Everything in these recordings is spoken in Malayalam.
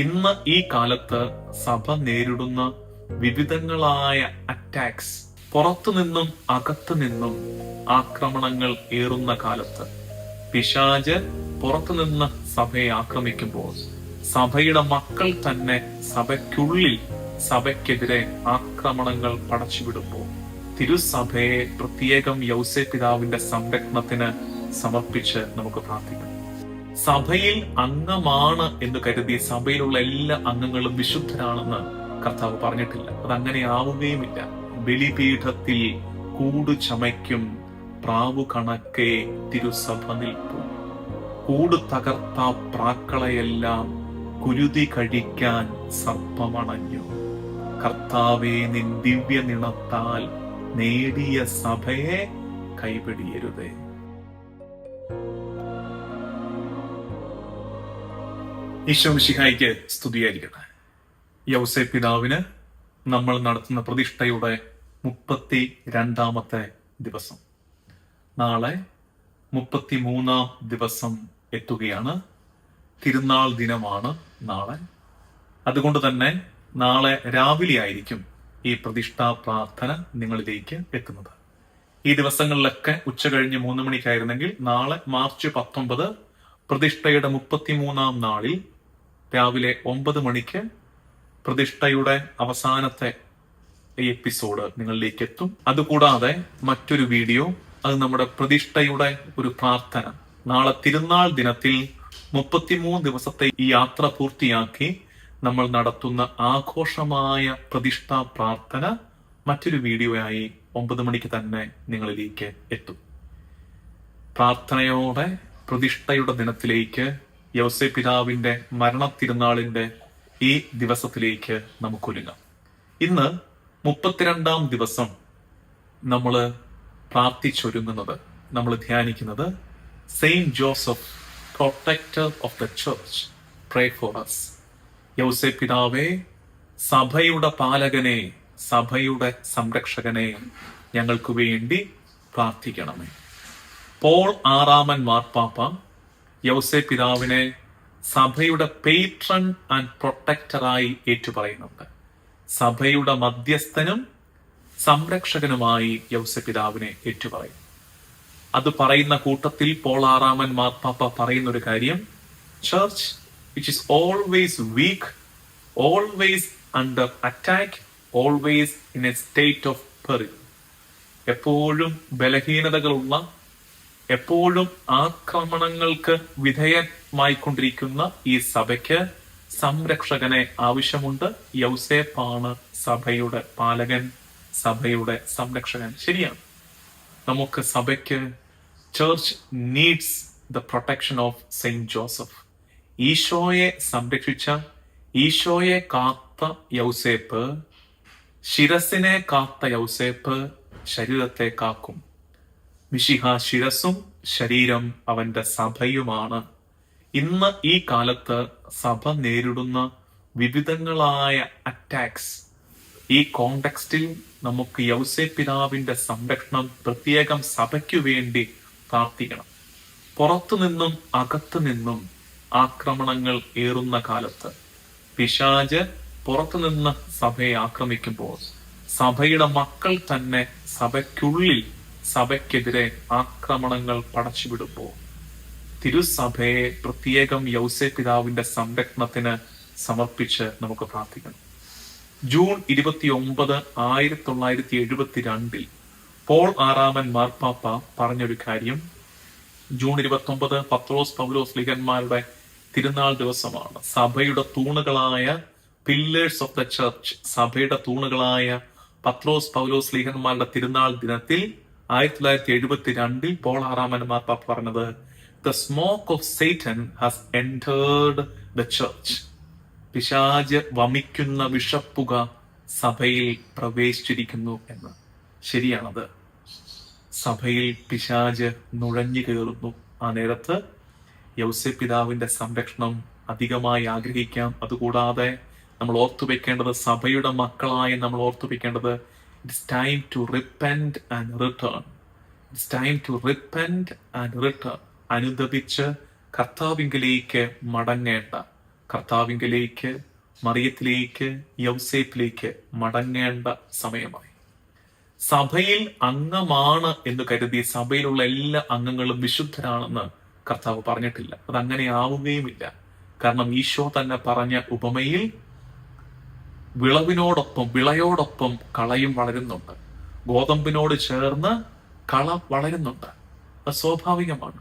ഇന്ന് ഈ കാലത്ത് സഭ നേരിടുന്ന വിവിധങ്ങളായ അറ്റാക്സ്, പുറത്തുനിന്നും അകത്തു നിന്നും ആക്രമണങ്ങൾ ഏറുന്ന കാലത്ത് പിശാച് പുറത്തുനിന്ന് സഭയെ ആക്രമിക്കുമ്പോൾ സഭയുടെ മക്കൾ തന്നെ സഭയ്ക്കുള്ളിൽ സഭയ്ക്കെതിരെ ആക്രമണങ്ങൾ പടച്ചുവിടുമ്പോൾ തിരുസഭയെ പ്രത്യേകം യൗസേപ്പ് പിതാവിന്റെ സംരക്ഷണത്തിന് സമർപ്പിച്ച് നമുക്ക് പ്രാർത്ഥിക്കാം. സഭയിൽ അംഗമാണ് എന്ന് കരുതി സഭയിലുള്ള എല്ലാ അംഗങ്ങളും വിശുദ്ധരാണെന്ന് കർത്താവ് പറഞ്ഞിട്ടില്ല. അതങ്ങനെ ആവുകയുമില്ല. ബലിപീഠത്തിൽ കൂടു ചമയ്ക്കും പ്രാവു കണക്കെ തിരുസഭ നിൽപ്പു. കൂട് തകർത്ത പ്രാക്കളയെല്ലാം കുരുതി കഴിക്കാൻ സർപ്പമണഞ്ഞു. കർത്താവെ, നിൻ ദിവ്യ നിണത്താൽ നേടിയ സഭയെ കൈപിടിയരുതേ. ഈശോ മിശിഹായ്ക്ക് സ്തുതിയായിരിക്കട്ടെ. യൗസേപ്പ് പിതാവിന് നമ്മൾ നടത്തുന്ന പ്രതിഷ്ഠയുടെ 32ാമത്തെ ദിവസം. നാളെ 33ാം ദിവസം എത്തുകയാണ്. തിരുനാൾ ദിനമാണ് നാളെ. അതുകൊണ്ട് തന്നെ നാളെ രാവിലെ ആയിരിക്കും ഈ പ്രതിഷ്ഠാ പ്രാർത്ഥന നിങ്ങളിലേക്ക് എത്തുന്നത്. ഈ ദിവസങ്ങളിലൊക്കെ ഉച്ച കഴിഞ്ഞ് 3 മണിക്കായിരുന്നെങ്കിൽ നാളെ മാർച്ച് 19 പ്രതിഷ്ഠയുടെ 33ാം നാളിൽ രാവിലെ 9 മണിക്ക് പ്രതിഷ്ഠയുടെ അവസാനത്തെ എപ്പിസോഡ് നിങ്ങളിലേക്ക് എത്തും. അതുകൂടാതെ മറ്റൊരു വീഡിയോ, അത് നമ്മുടെ പ്രതിഷ്ഠയുടെ ഒരു പ്രാർത്ഥന. നാളെ തിരുനാൾ ദിനത്തിൽ 33 ദിവസത്തെ ഈ യാത്ര പൂർത്തിയാക്കി നമ്മൾ നടത്തുന്ന ആഘോഷമായ പ്രതിഷ്ഠാ പ്രാർത്ഥന മറ്റൊരു വീഡിയോയായി 9 മണിക്ക് തന്നെ നിങ്ങളിലേക്ക് എത്തും. പ്രാർത്ഥനയോടെ പ്രതിഷ്ഠയുടെ ദിനത്തിലേക്ക്, യൗസേപ്പ് പിതാവിന്റെ മരണത്തിരുനാളിന്റെ ഈ ദിവസത്തിലേക്ക് നമുക്കൊരുങ്ങാം. ഇന്ന് 32ാം ദിവസം നമ്മൾ പ്രാർത്ഥിച്ചൊരുങ്ങുന്നത്, നമ്മൾ ധ്യാനിക്കുന്നത് saint Joseph, protector of the church, pray for us. Yauseppu പിതാവേ, സഭയുടെ പാലകനെ, സഭയുടെ സംരക്ഷകനെ, ഞങ്ങൾക്ക് വേണ്ടി പ്രാർത്ഥിക്കണമേ. പോൾ 6 മാർപ്പാപ്പ യൗസേപ്പ് പിതാവിനെ സഭയുടെ പേട്രൺ ആൻഡ് പ്രൊട്ടക്ടറായി ഏറ്റുപറയുന്നുണ്ട്. സഭയുടെ മധ്യസ്ഥനും സംരക്ഷകനുമായി യൗസേപ്പ് പിതാവിനെ ഏറ്റുപറയും. അത് പറയുന്ന കൂട്ടത്തിൽ പോൾ 6 മാർപ്പാപ്പ പറയുന്ന ഒരു കാര്യം, church which is always weak, always under attack, always in a state of peril. എപ്പോഴും ബലഹീനതകളുള്ള, എപ്പോഴും ആക്രമണങ്ങൾക്ക് വിധേയമായിക്കൊണ്ടിരിക്കുന്ന ഈ സഭയ്ക്ക് സംരക്ഷകനെ ആവശ്യമുണ്ട്. യൗസേപ്പാണ് സഭയുടെ പാലകൻ, സഭയുടെ സംരക്ഷകൻ. ശരിയാണ്, നമുക്ക് സഭയ്ക്ക്, church needs the protection of Saint Joseph. ഈശോയെ സംരക്ഷിച്ച, ഈശോയെ കാത്ത യൗസേപ്പ്, ശിരസിനെ കാത്ത യൗസേപ്പ് ശരീരത്തെ കാക്കും. മിശിഹ ശിരസും ശരീരം അവന്റെ സഭയുമാണ്. ഇന്ന് ഈ കാലത്ത് സഭ നേരിടുന്ന വിവിധങ്ങളായ അറ്റാക്സ്, ഈ കോണ്ടെക്സ്റ്റിൽ നമുക്ക് യൗസേപ്പ് പിതാവിന്റെ സംരക്ഷണം പ്രത്യേകം സഭയ്ക്കു വേണ്ടി പ്രാർത്ഥിക്കണം. പുറത്തുനിന്നും അകത്തു നിന്നും ആക്രമണങ്ങൾ ഏറുന്ന കാലത്ത് പിശാച് പുറത്തുനിന്ന് സഭയെ ആക്രമിക്കുമ്പോൾ സഭയുടെ മക്കൾ തന്നെ സഭയ്ക്കുള്ളിൽ സഭയ്ക്കെതിരെ ആക്രമണങ്ങൾ പടച്ചുവിടുമ്പോൾ തിരുസഭയെ പ്രത്യേകം യൗസേപ്പ് പിതാവിന്റെ സംരക്ഷണത്തിന് സമർപ്പിച്ച് നമുക്ക് പ്രാർത്ഥിക്കണം. ജൂൺ 29, 1972 പോൾ 6 മാർപ്പാപ്പ പറഞ്ഞൊരു കാര്യം, ജൂൺ 29 പത്രോസ് പൗലോസ് ലിഹന്മാരുടെ തിരുനാൾ ദിവസമാണ്. സഭയുടെ തൂണുകളായ പില്ലേഴ്സ് ഓഫ് ദ ചർച്ച്, സഭയുടെ തൂണുകളായ പത്രോസ് പൗലോസ് ലിഹന്മാരുടെ തിരുനാൾ ദിനത്തിൽ 1972 പോൾ 6 മാർപ്പാപ്പ പറഞ്ഞത്, the smoke of Satan has entered the church. പിശാച് വമിക്കുന്ന വിഷപ്പുക സഭയിൽ പ്രവേശിച്ചിരിക്കുന്നു എന്ന്. ശരിയാണത്. സഭയിൽ പിശാച് നുഴഞ്ഞു കയറുന്നു. ആ നേരത്ത് യൗസേപ്പ് പിതാവിന്റെ സംരക്ഷണം അധികമായി ആഗ്രഹിക്കാം. അതുകൂടാതെ നമ്മൾ ഓർത്തുവെക്കേണ്ടത്, സഭയുടെ മക്കളായി നമ്മൾ ഓർത്തുവെക്കേണ്ടത്, it's time to repent and return. It's time to repent and return. അനുദപിച്ച് കർത്താവിങ്കിലേക്ക് മടങ്ങേണ്ട, കർത്താവിങ്കലേക്ക്, മറിയത്തിലേക്ക്, യൗസേപ്പിലേക്ക് മടങ്ങേണ്ട സമയമായി. സഭയിൽ അംഗമാണ് എന്ന് കരുതി സഭയിലുള്ള എല്ലാ അംഗങ്ങളും വിശുദ്ധരാണെന്ന് കർത്താവ് പറഞ്ഞിട്ടില്ല. അതങ്ങനെ ആവുകയുമില്ല. കാരണം ഈശോ തന്നെ പറഞ്ഞ ഉപമയിൽ വിളയോടൊപ്പം കളയും വളരുന്നുണ്ട്. ഗോതമ്പിനോട് ചേർന്ന് കള വളരുന്നുണ്ട്. അത് സ്വാഭാവികമാണ്.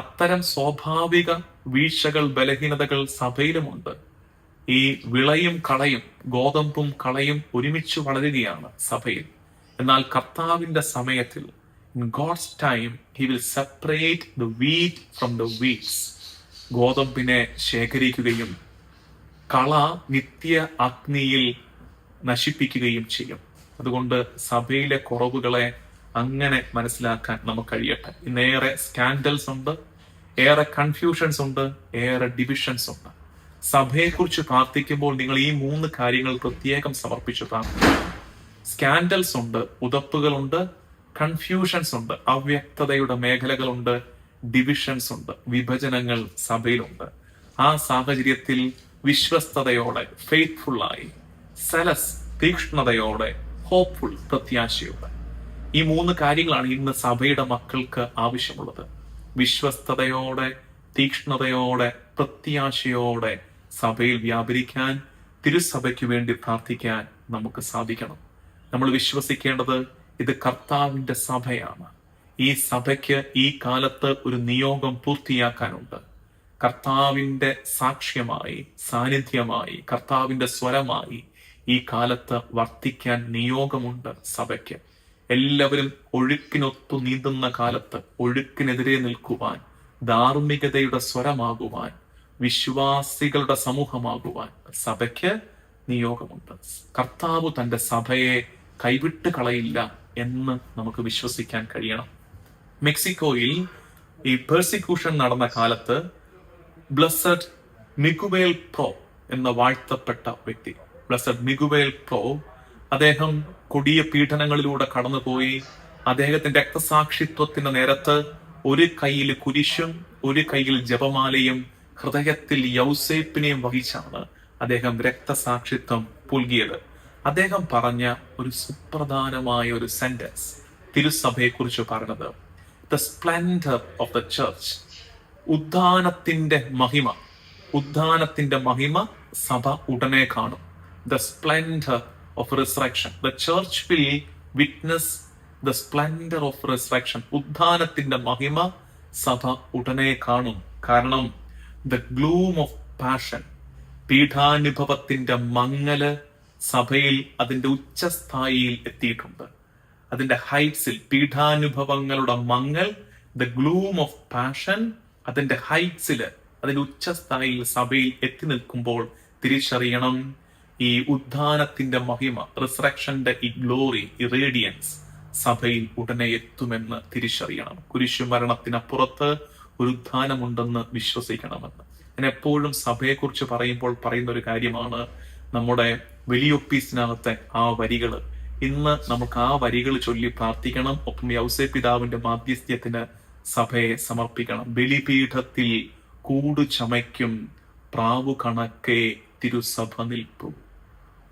അത്തരം സ്വാഭാവിക വീഴ്ചകൾ, ബലഹീനതകൾ സഭയിലുമുണ്ട്. ഈ വിളയും കളയും, ഗോതമ്പും കളയും ഒരുമിച്ച് വളരുകയാണ് സഭയിൽ. എന്നാൽ കർത്താവിന്റെ സമയത്തിൽ, in God's time, he will separate the wheat from the weeds. ഗോതമ്പിനെ ശേഖരിക്കുകയും കള നിത്യ അഗ്നിയിൽ നശിപ്പിക്കുകയും ചെയ്യും. അതുകൊണ്ട് സഭയിലെ കുറവുകളെ അങ്ങനെ മനസ്സിലാക്കാൻ നമുക്ക് കഴിയട്ടെ. ഇന്നേറെ സ്കാൻഡൽസ് ഉണ്ട്, ഏറെ കൺഫ്യൂഷൻസ് ഉണ്ട്, ഏറെ ഡിവിഷൻസ് ഉണ്ട്. സഭയെക്കുറിച്ച് പ്രാർത്ഥിക്കുമ്പോൾ നിങ്ങൾ ഈ 3 കാര്യങ്ങൾ പ്രത്യേകം സമർപ്പിച്ചു പ്രാർത്ഥിക്കുക. സ്കാൻഡൽസ് ഉണ്ട്, ഉതപ്പുകളുണ്ട്, കൺഫ്യൂഷൻസ് ഉണ്ട്, അവ്യക്തതയുടെ മേഖലകളുണ്ട്, ഡിവിഷൻസ് ഉണ്ട്, വിഭജനങ്ങൾ സഭയിലുണ്ട്. ആ സാഹചര്യത്തിൽ വിശ്വസ്തയോടെ, ഫെയ്ത്ത്ഫുള്ളായി, സെലസ് തീക്ഷ്ണതയോടെ, ഹോപ്പ്ഫുൾ പ്രത്യാശയോടെ, ഈ 3 കാര്യങ്ങളാണ് ഇന്ന് സഭയുടെ മക്കൾക്ക് ആവശ്യമുള്ളത്. വിശ്വസ്തയോടെ, തീക്ഷ്ണതയോടെ, പ്രത്യാശയോടെ സഭയിൽ വ്യാപരിക്കാൻ, തിരുസഭയ്ക്ക് വേണ്ടി പ്രാർത്ഥിക്കാൻ നമുക്ക് സാധിക്കണം. നമ്മൾ വിശ്വസിക്കേണ്ടത് ഇത് കർത്താവിന്റെ സഭയാണ്. ഈ സഭയ്ക്ക് ഈ കാലത്ത് ഒരു നിയോഗം പൂർത്തിയാക്കാനുണ്ട്. കർത്താവിന്റെ സാക്ഷ്യമായി, സാന്നിധ്യമായി, കർത്താവിന്റെ സ്വരമായി ഈ കാലത്ത് വർത്തിക്കാൻ നിയോഗമുണ്ട് സഭയ്ക്ക്. എല്ലാവരും ഒഴുക്കിനൊത്തു നീന്തുന്ന കാലത്ത് ഒഴുക്കിനെതിരെ നിൽക്കുവാൻ, ധാർമ്മികതയുടെ സ്വരമാകുവാൻ, വിശ്വാസികളുടെ സമൂഹമാകുവാൻ സഭയ്ക്ക് നിയോഗമുണ്ട്. കർത്താവ് തന്റെ സഭയെ കൈവിട്ട് കളയില്ല എന്ന് നമുക്ക് വിശ്വസിക്കാൻ കഴിയണം. മെക്സിക്കോയിൽ ഈ പെർസിക്യൂഷൻ നടന്ന കാലത്ത് ബ്ലസ്സഡ് മിഗുവേൽ പ്രോ എന്ന വാഴ്ത്തപ്പെട്ട വ്യക്തി, ബ്ലസ്സഡ് മിഗുവേൽ പ്രോ, അദ്ദേഹം കൊടിയ പീഡനങ്ങളിലൂടെ കടന്നുപോയി. അദ്ദേഹത്തിന്റെ രക്തസാക്ഷിത്വത്തിന്റെ നേരത്ത് ഒരു കയ്യിൽ കുരിശും ഒരു കയ്യിൽ ജപമാലയും ഹൃദയത്തിൽ യൗസേപ്പിനെയും വഹിച്ചാണ് അദ്ദേഹം രക്തസാക്ഷിത്വം പുൽകിയത്. അദ്ദേഹം പറഞ്ഞ ഒരു സുപ്രധാനമായ ഒരു സെന്റൻസ് തിരുസഭയെ കുറിച്ച് പറഞ്ഞത്, the splendour of the church, ഉദ്ധാനത്തിന്റെ മഹിമ സഭ ഉടനെ കാണും. The splendour of resurrection, the church will witness the splendour of resurrection. ഉദ്ധാനത്തിന്റെ മഹിമ സഭ ഉടനെ കാണും. കാരണം ദ ഗ്ലൂം ഓഫ് പാഷൻ, പീഠാനുഭവത്തിന്റെ മങ്ങല് സഭയിൽ അതിന്റെ ഉച്ചസ്ഥായിയിൽ എത്തിയിട്ടുണ്ട്. അതിന്റെ ഹൈറ്റ്സിൽ, പീഠാനുഭവങ്ങളുടെ മങ്ങൽ, ദ ഗ്ലൂം ഓഫ് പാഷൻ, അതിന്റെ ഹൈറ്റ്സില്, അതിന്റെ ഉച്ചസ്ഥായിയിൽ സഭയിൽ എത്തി നിൽക്കുമ്പോൾ തിരിച്ചറിയണം, ഈ ഉദ്ധാനത്തിന്റെ മഹിമ, റിസറക്ഷന്റെ ഈ ഗ്ലോറി, ഈ റേഡിയൻസ് സഭയിൽ ഉടനെ എത്തുമെന്ന് തിരിച്ചറിയണം. കുരിശുമരണത്തിനപ്പുറത്ത് ഒരു ഉദ്ധാനമുണ്ടെന്ന് വിശ്വസിക്കണമെന്ന്. ഞാൻ എപ്പോഴും സഭയെക്കുറിച്ച് പറയുമ്പോൾ പറയുന്ന ഒരു കാര്യമാണ് നമ്മുടെ വെളിയൊപ്പീസിനകത്തെ ആ വരികള്. ഇന്ന് നമുക്ക് ആ വരികൾ ചൊല്ലി പ്രാർത്ഥിക്കണം. ഒപ്പം യൗസേപ്പ് പിതാവിന്റെ മാധ്യസ്ഥ്യത്തിന് സഭയെ സമർപ്പിക്കണം. ബലിപീഠത്തിൽ കൂടു ചമയ്ക്കും പ്രാവു കണക്കെ തിരുസഭ നിൽപ്പു,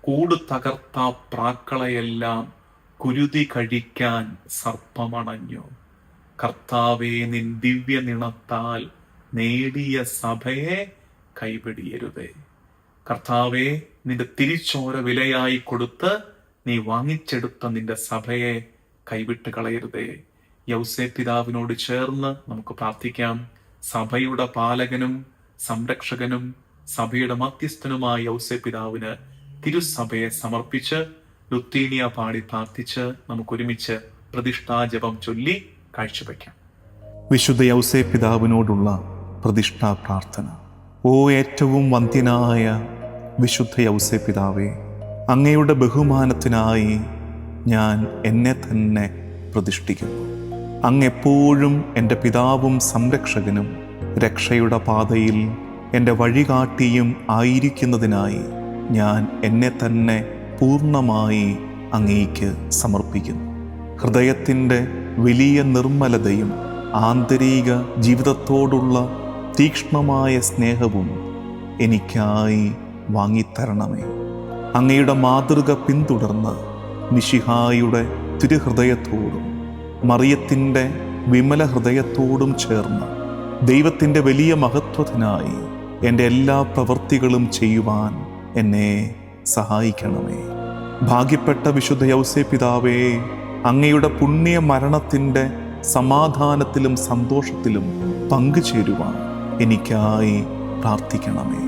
കൂട് തകർത്ത പ്രാക്കളയെല്ലാം കുരുതി കഴിക്കാൻ സർപ്പമണഞ്ഞു. കർത്താവേ, നിൻ ദിവ്യ നിണത്താൽ നേടിയ സഭയെ കൈപിടിയരുതേ. കർത്താവേ, നിന്റെ തിരിച്ചോര വിലയായി കൊടുത്ത് നീ വാങ്ങിച്ചെടുത്ത നിന്റെ സഭയെ കൈവിട്ട് കളയരുതേ. യൗസേപ്പ് പിതാവിനോട് ചേർന്ന് നമുക്ക് പ്രാർത്ഥിക്കാം. സഭയുടെ പാലകനും സംരക്ഷകനും സഭയുടെ മധ്യസ്ഥനുമായ യൗസേപ്പ് പിതാവിന് തിരുസഭയെ സമർപ്പിച്ച് ലുത്തീനിയ പാടി പ്രാർത്ഥിച്ച് നമുക്കൊരുമിച്ച് പ്രതിഷ്ഠാജപം ചൊല്ലി കാഴ്ചവെക്കാം. വിശുദ്ധ യൗസേപ്പ് പിതാവിനോടുള്ള പ്രതിഷ്ഠാ പ്രാർത്ഥന. ഓ ഏറ്റവും വന്ധ്യനായ വിശുദ്ധ യൗസേപ്പ് പിതാവേ, അങ്ങയുടെ ബഹുമാനത്തിനായി ഞാൻ എന്നെ തന്നെ പ്രതിഷ്ഠിക്കുന്നു. അങ്ങ് എപ്പോഴും എൻ്റെ പിതാവും സംരക്ഷകനും രക്ഷയുടെ പാതയിൽ എൻ്റെ വഴികാട്ടിയും ആയിരിക്കുന്നതിനായി ഞാൻ എന്നെ തന്നെ പൂർണ്ണമായി അങ്ങേക്ക് സമർപ്പിക്കുന്നു. ഹൃദയത്തിൻ്റെ വലിയ നിർമ്മലതയും ആന്തരിക ജീവിതത്തോടുള്ള തീക്ഷ്ണമായ സ്നേഹവും എനിക്കായി വാങ്ങിത്തരണമേ. അങ്ങയുടെ മാതൃക പിന്തുടർന്ന് മിശിഹായുടെ തിരുഹൃദയത്തോടും മറിയത്തിൻ്റെ വിമല ഹൃദയത്തോടും ചേർന്ന് ദൈവത്തിൻ്റെ വലിയ മഹത്വത്തിനായി എൻ്റെ എല്ലാ പ്രവൃത്തികളും ചെയ്യുവാൻ എന്നെ സഹായിക്കണമേ. ഭാഗ്യപ്പെട്ട വിശുദ്ധ യൗസേപ്പിതാവേ, അങ്ങയുടെ പുണ്യ മരണത്തിൻ്റെ സമാധാനത്തിലും സന്തോഷത്തിലും പങ്കുചേരുവാൻ എനിക്കായി പ്രാർത്ഥിക്കണമേ.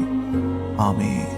ആമേൻ.